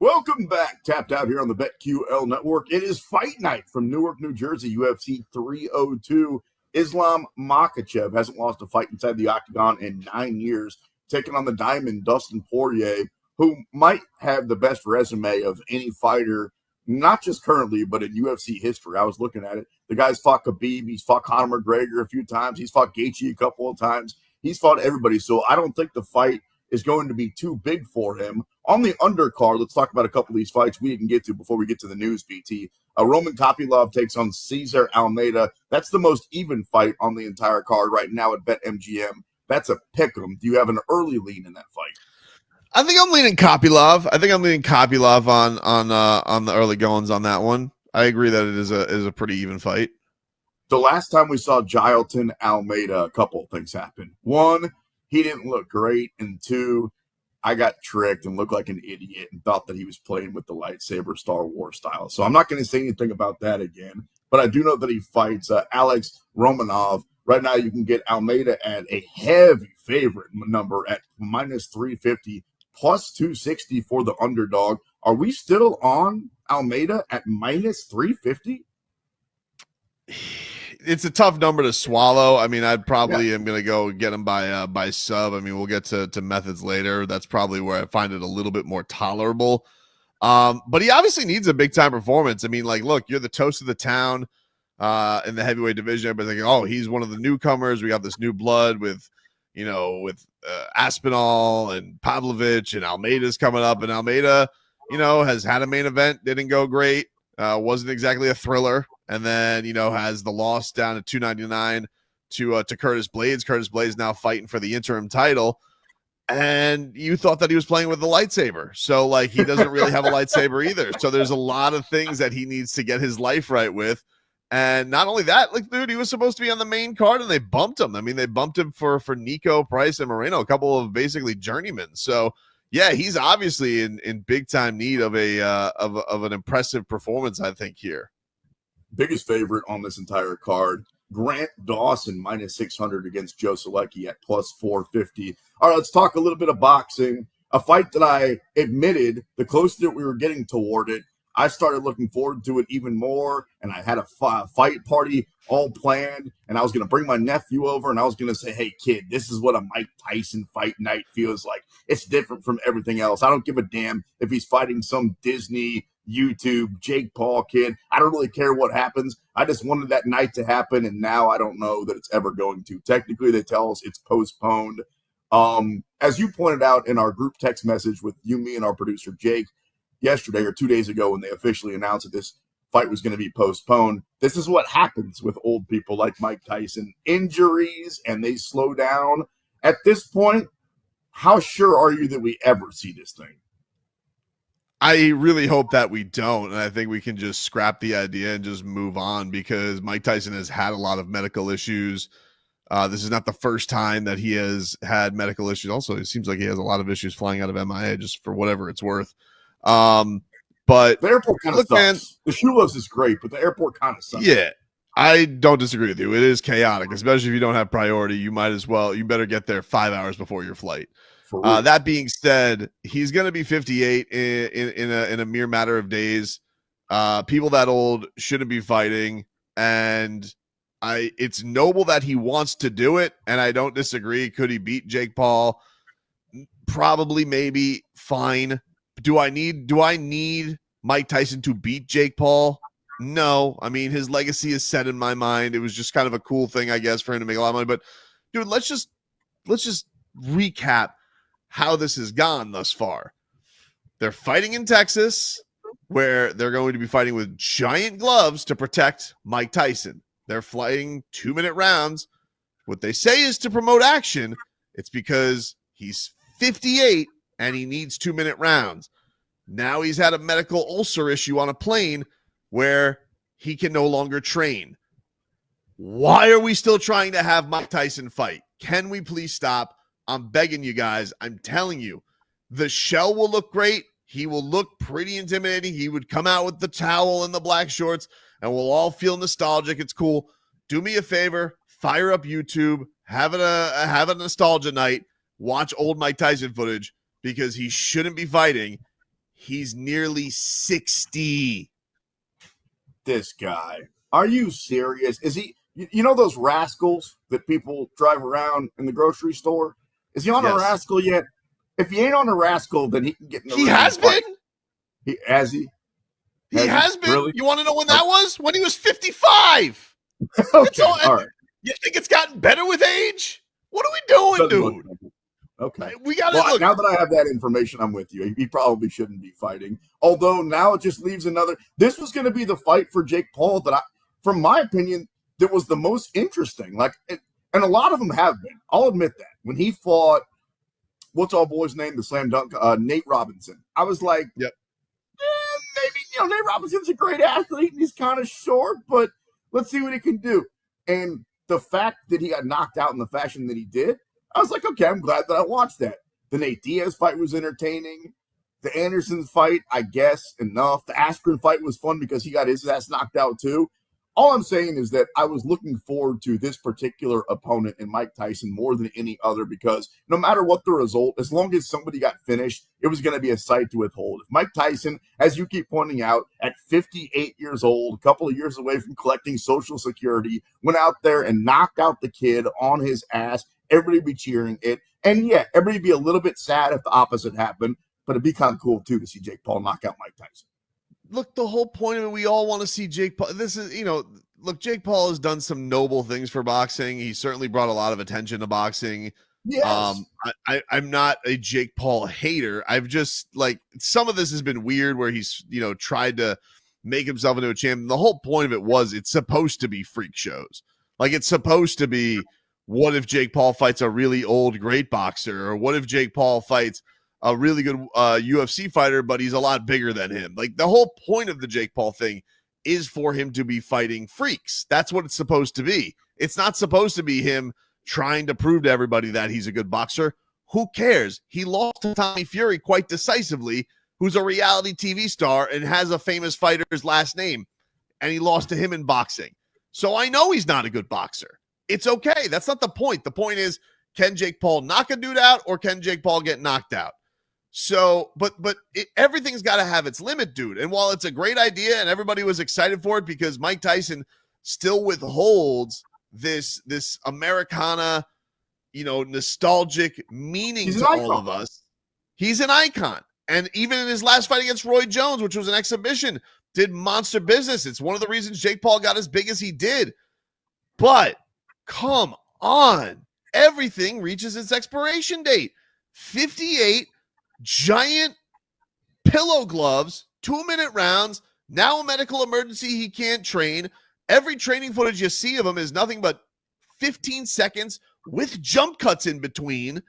Welcome back, Tapped Out here on the BetQL network. It is fight night from Newark, New Jersey, UFC 302. Islam Makhachev hasn't lost a fight inside the octagon in 9 years, taking on the Diamond, Dustin Poirier, who might have the best resume of any fighter, not just currently, but in UFC history. I was looking at it. The guy's fought Khabib, he's fought Conor McGregor a few times, he's fought Gaethje a couple of times, he's fought everybody. So I don't think the fight is going to be too big for him. On the undercard, let's talk about a couple of these fights we didn't get to before we get to the news, BT. Roman Kopylov takes on Cesar Almeida. That's the most even fight on the entire card right now at BetMGM. That's a pick'em. Do you have an early lean in that fight? I think I'm leaning Kopylov. on the early goings on that one. I agree that it is a pretty even fight. So last time we saw Gilton Almeida, a couple of things happened. One, he didn't look great, and two, I got tricked and looked like an idiot and thought that he was playing with the lightsaber Star Wars style. So I'm not going to say anything about that again, but I do know that he fights Alex Romanov. Right now you can get Almeida at a heavy favorite number at minus 350, plus 260 for the underdog. Are we still on Almeida at minus 350? It's a tough number to swallow. I mean, I'd probably am going to go get him by sub. I mean, we'll get to methods later. That's probably where I find it a little bit more tolerable. But he obviously needs a big time performance. I mean, like, look, you're the toast of the town in the heavyweight division. Everybody's thinking, oh, he's one of the newcomers. We got this new blood with Aspinall and Pavlovich, and Almeida's coming up. And Almeida, has had a main event, didn't go great. Wasn't exactly a thriller. And then, has the loss down at 299 to Curtis Blades. Curtis Blades now fighting for the interim title. And you thought that he was playing with the lightsaber. So, like, he doesn't really have a lightsaber either. So there's a lot of things that he needs to get his life right with. And not only that, like, dude, he was supposed to be on the main card and they bumped him. I mean, they bumped him for Nico, Price, and Moreno, a couple of basically journeymen. So, yeah, he's obviously in big time need of of an impressive performance, I think, here. Biggest favorite on this entire card, Grant Dawson minus 600 against Joe Solecki at plus 450. All right, let's talk a little bit of boxing. A fight that I admitted, the closer that we were getting toward it, I started looking forward to it even more, and I had a fight party all planned, and I was going to bring my nephew over, and I was going to say, hey, kid, this is what a Mike Tyson fight night feels like. It's different from everything else. I don't give a damn if he's fighting some Disney, YouTube, Jake Paul kid. I don't really care what happens. I just wanted that night to happen, and now I don't know that it's ever going to. Technically, they tell us it's postponed. As you pointed out in our group text message with you, me, and our producer, Jake, yesterday or 2 days ago when they officially announced that this fight was going to be postponed. This is what happens with old people like Mike Tyson. Injuries, and they slow down. At this point, how sure are you that we ever see this thing? I really hope that we don't, and I think we can just scrap the idea and just move on because Mike Tyson has had a lot of medical issues. This is not the first time that he has had medical issues. Also, it seems like he has a lot of issues flying out of MIA just for whatever it's worth. But the airport kind of sucks. Man, the shoeless is great, but the airport kind of sucks. Yeah, I don't disagree with you. It is chaotic, especially if you don't have priority. You better get there 5 hours before your flight. That being said, he's going to be 58 in a mere matter of days. People that old shouldn't be fighting, and it's noble that he wants to do it, and I don't disagree. Could he beat Jake Paul? Probably, maybe, fine. Do I need Mike Tyson to beat Jake Paul? No. I mean, his legacy is set in my mind. It was just kind of a cool thing, I guess, for him to make a lot of money. But, dude, let's just recap how this has gone thus far. They're fighting in Texas, where they're going to be fighting with giant gloves to protect Mike Tyson. They're fighting 2-minute rounds. What they say is to promote action. It's because he's 58 and he needs 2-minute rounds. Now he's had a medical ulcer issue on a plane where he can no longer train. Why are we still trying to have Mike Tyson fight? Can we please stop? I'm begging you guys. I'm telling you, the shell will look great. He will look pretty intimidating. He would come out with the towel and the black shorts, and we'll all feel nostalgic. It's cool. Do me a favor. Fire up YouTube. Have a nostalgia night. Watch old Mike Tyson footage because he shouldn't be fighting. He's nearly 60. This guy. Are you serious? Is he, you know those rascals that people drive around in the grocery store? Is he on a Yes. rascal yet? If he ain't on a rascal, then he can get in the He ring and has fight. been. He has he? He Has he? has been. Really? You want to know when that was? When he was 55. It's Okay. all, All right. you think it's gotten better with age? What are we doing, Doesn't look dude? like it. Okay. We got to Well, look. now that I have that information, I'm with you. He probably shouldn't be fighting. Although now it just leaves another. This was going to be the fight for Jake Paul that from my opinion, that was the most interesting. And a lot of them have been. I'll admit that. When he fought, what's our boy's name? The slam dunk, Nate Robinson. I was like, Yep. Maybe Nate Robinson's a great athlete and he's kind of short, but let's see what he can do. And the fact that he got knocked out in the fashion that he did, I was like, okay, I'm glad that I watched that. The Nate Diaz fight was entertaining. The Anderson fight, I guess, enough. The Askren fight was fun because he got his ass knocked out too. All I'm saying is that I was looking forward to this particular opponent in Mike Tyson more than any other because no matter what the result, as long as somebody got finished, it was going to be a sight to withhold. If Mike Tyson, as you keep pointing out, at 58 years old, a couple of years away from collecting Social Security, went out there and knocked out the kid on his ass, everybody be cheering it. And yeah, everybody be a little bit sad if the opposite happened, but it'd be kind of cool too to see Jake Paul knock out Mike Tyson. Look, the whole point of it, we all want to see Jake Paul. This is, look, Jake Paul has done some noble things for boxing. He certainly brought a lot of attention to boxing. Yes. I'm not a Jake Paul hater. I've just some of this has been weird where he's, tried to make himself into a champion. The whole point of it was it's supposed to be freak shows. Like it's supposed to be, what if Jake Paul fights a really old, great boxer? Or what if Jake Paul fights a really good UFC fighter, but he's a lot bigger than him? Like the whole point of the Jake Paul thing is for him to be fighting freaks. That's what it's supposed to be. It's not supposed to be him trying to prove to everybody that he's a good boxer. Who cares? He lost to Tommy Fury quite decisively, who's a reality TV star and has a famous fighter's last name, and he lost to him in boxing. So I know he's not a good boxer. It's okay. That's not the point. The point is, can Jake Paul knock a dude out or can Jake Paul get knocked out? So, but everything's got to have its limit, dude. And while it's a great idea and everybody was excited for it because Mike Tyson still withholds this Americana, nostalgic meaning to all of us, he's an icon. And even in his last fight against Roy Jones, which was an exhibition, did monster business. It's one of the reasons Jake Paul got as big as he did. But come on, everything reaches its expiration date. 58 giant pillow gloves, 2-minute rounds, now a medical emergency, he can't train. Every training footage you see of him is nothing but 15 seconds with jump cuts in between.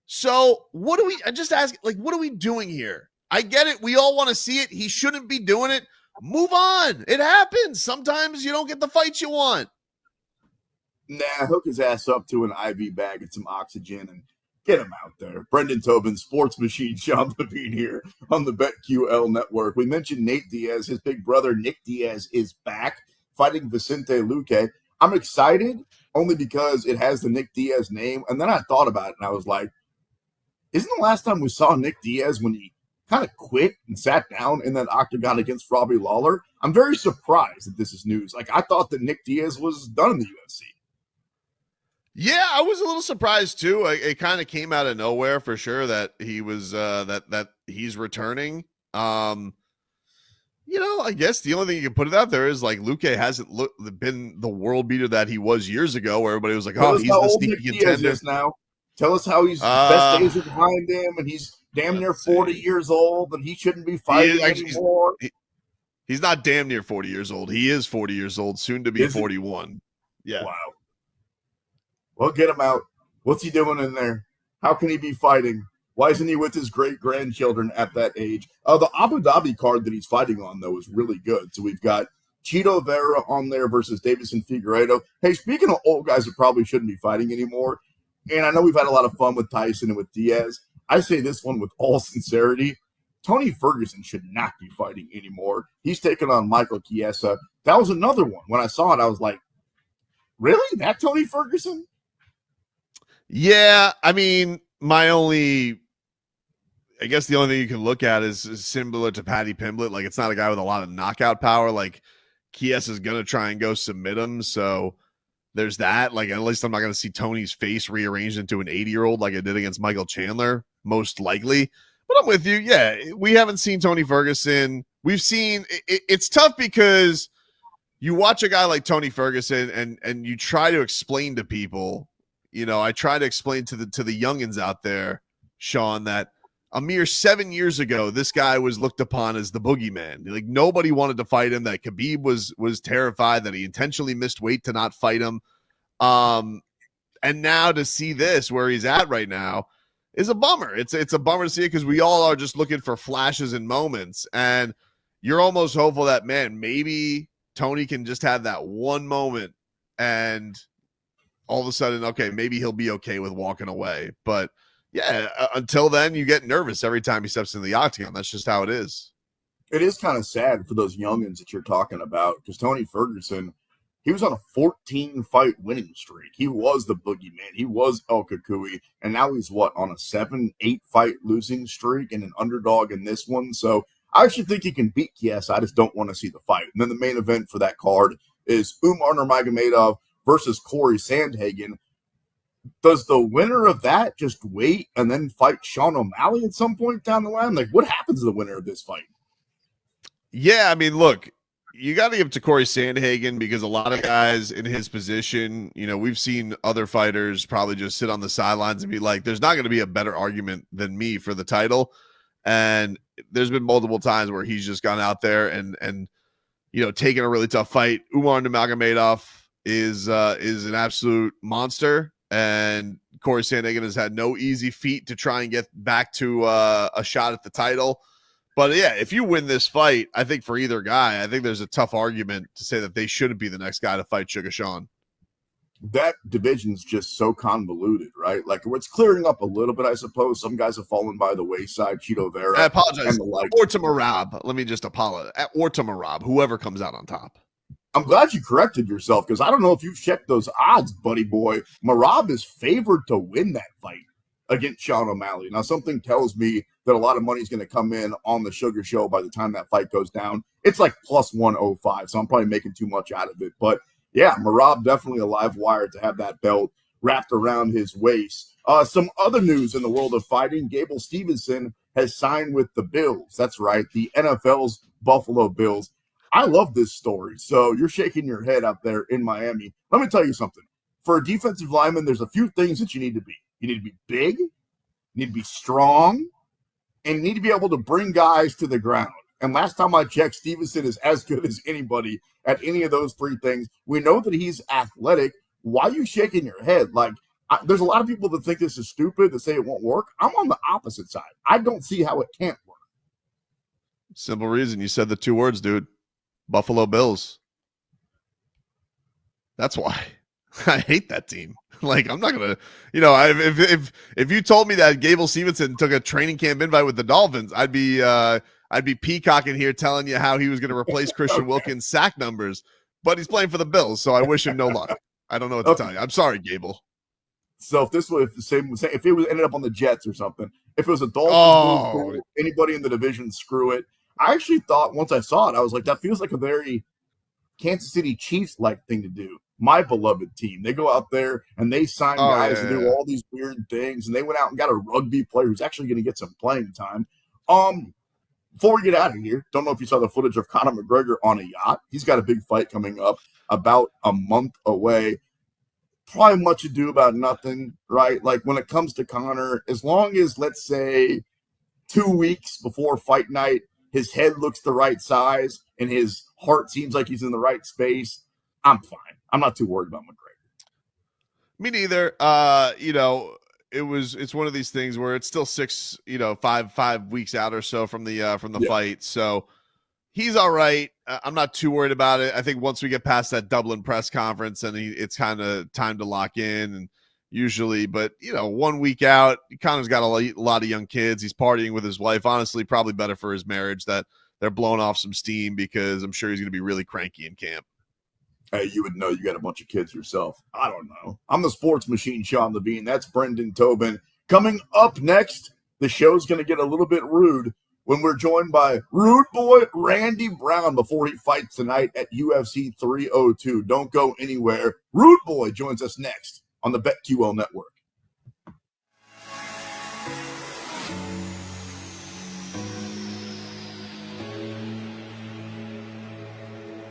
So I just ask, what are we doing here? I get it. We all want to see it. He shouldn't be doing it. Move on. It happens. Sometimes you don't get the fights you want. Nah, hook his ass up to an IV bag and some oxygen and get him out there. Brendan Tobin, Sports Machine, Sean Levine here on the BetQL network. We mentioned Nate Diaz. His big brother, Nick Diaz, is back fighting Vicente Luque. I'm excited only because it has the Nick Diaz name. And then I thought about it and I was like, isn't the last time we saw Nick Diaz when he kind of quit and sat down in that octagon against Robbie Lawler? I'm very surprised that this is news. I thought that Nick Diaz was done in the UFC. Yeah, I was a little surprised too. It kind of came out of nowhere for sure that he was that he's returning. I guess the only thing you can put it out there is Luque hasn't been the world beater that he was years ago, where everybody was like, "Oh, he's the sneaky contender." Now, tell us how his best days are behind him, and he's damn near 40 years old, and he shouldn't be fighting anymore. He's not damn near 40 years old. He is 40 years old, soon to be 41. Yeah. Wow. Well, get him out. What's he doing in there? How can he be fighting? Why isn't he with his great-grandchildren at that age? The Abu Dhabi card that he's fighting on, though, is really good. So we've got Chito Vera on there versus Davison Figueiredo. Hey, speaking of old guys that probably shouldn't be fighting anymore, and I know we've had a lot of fun with Tyson and with Diaz, I say this one with all sincerity. Tony Ferguson should not be fighting anymore. He's taking on Michael Chiesa. That was another one. When I saw it, I was like, really? That Tony Ferguson? Yeah, I mean, my only I guess the only thing you can look at is similar to Paddy Pimblett. Like, it's not a guy with a lot of knockout power. Like, Chiesa is going to try and go submit him. So there's that. Like, at least I'm not going to see Tony's face rearranged into an 80-year-old like I did against Michael Chandler, most likely. But I'm with you. Yeah, we haven't seen Tony Ferguson. We've seen it's tough because you watch a guy like Tony Ferguson and you try to explain to people, I try to explain to the youngins out there, Sean, that a mere 7 years ago, this guy was looked upon as the boogeyman. Like, nobody wanted to fight him, that Khabib was terrified, that he intentionally missed weight to not fight him. And now to see this where he's at right now is a bummer. It's a bummer to see it because we all are just looking for flashes and moments. And you're almost hopeful that, man, maybe Tony can just have that one moment and all of a sudden, okay, maybe he'll be okay with walking away. But yeah, until then, you get nervous every time he steps into the octagon. That's just how it is. It is kind of sad for those youngins that you're talking about because Tony Ferguson, he was on a 14-fight winning streak. He was the boogeyman. He was El Kukui. And now he's on a 7-8-fight losing streak and an underdog in this one. So I actually think he can beat Chiesa. I just don't want to see the fight. And then the main event for that card is Umar Nurmagomedov versus Corey Sandhagen. Does the winner of that just wait and then fight Sean O'Malley at some point down the line? Like, what happens to the winner of this fight? Yeah, I mean, look, you got to give it to Corey Sandhagen because a lot of guys in his position, we've seen other fighters probably just sit on the sidelines and be like, there's not going to be a better argument than me for the title. And there's been multiple times where he's just gone out there and taken a really tough fight. Umar Nurmagomedov is an absolute monster, and Corey Sandhagen has had no easy feat to try and get back to a shot at the title. But yeah, if you win this fight, I think for either guy, I think there's a tough argument to say that they shouldn't be the next guy to fight Sugar Sean. That division's just so convoluted, right? Like, it's clearing up a little bit, I suppose. Some guys have fallen by the wayside. Chito Vera. I apologize. And the like. Or to Marab. Let me just apologize. Or to Marab, whoever comes out on top. I'm glad you corrected yourself because I don't know if you've checked those odds, buddy boy. Marab is favored to win that fight against Sean O'Malley. Now, something tells me that a lot of money is going to come in on the Sugar Show by the time that fight goes down. It's like plus 105, so I'm probably making too much out of it. But yeah, Marab definitely a live wire to have that belt wrapped around his waist. Some other news in the world of fighting: Gable Stevenson has signed with the Bills. That's right, the NFL's Buffalo Bills. I love this story. So you're shaking your head up there in Miami. Let me tell you something. For a defensive lineman, there's a few things that you need to be. You need to be big, you need to be strong, and you need to be able to bring guys to the ground. And last time I checked, Stevenson is as good as anybody at any of those three things. We know that he's athletic. Why are you shaking your head? Like, there's a lot of people that think this is stupid, that say it won't work. I'm on the opposite side. I don't see how it can't work. Simple reason. You said the two words, dude. Buffalo Bills. That's why. I hate that team. Like, I'm not gonna, if you told me that Gable Stevenson took a training camp invite with the Dolphins, I'd be peacocking here telling you how he was going to replace Christian Wilkins' sack numbers. But he's playing for the Bills, so I wish him no luck. I don't know what to tell you. I'm sorry, Gable. So if this was the same, if it was ended up on the Jets or something, if it was a Dolphins, anybody in the division, screw it. I actually thought once I saw it, I was like, that feels like a very Kansas City Chiefs-like thing to do. My beloved team. They go out there and they sign guys and do all these weird things. And they went out and got a rugby player who's actually going to get some playing time. Before we get out of here, don't know if you saw the footage of Conor McGregor on a yacht. He's got a big fight coming up about a month away. Probably much ado about nothing, right? Like, when it comes to Conor, as long as, let's say, 2 weeks before fight night, his head looks the right size and his heart seems like he's in the right space, I'm fine. I'm not too worried about McGregor. Me neither. It's one of these things where it's still 5 weeks out or so from the fight. So he's all right. I'm not too worried about it. I think once we get past that Dublin press conference and it's kind of time to lock in, and usually, but 1 week out, Conor's got a lot of young kids. He's partying with his wife. Honestly, probably better for his marriage that they're blowing off some steam, because I'm sure he's going to be really cranky in camp. Hey, you would know, you got a bunch of kids yourself. I don't know. I'm the sports machine, Sean Levine. That's Brendan Tobin. Coming up next, the show's going to get a little bit rude when we're joined by Rude Boy Randy Brown before he fights tonight at UFC 302. Don't go anywhere. Rude Boy joins us next on the BetQL Network.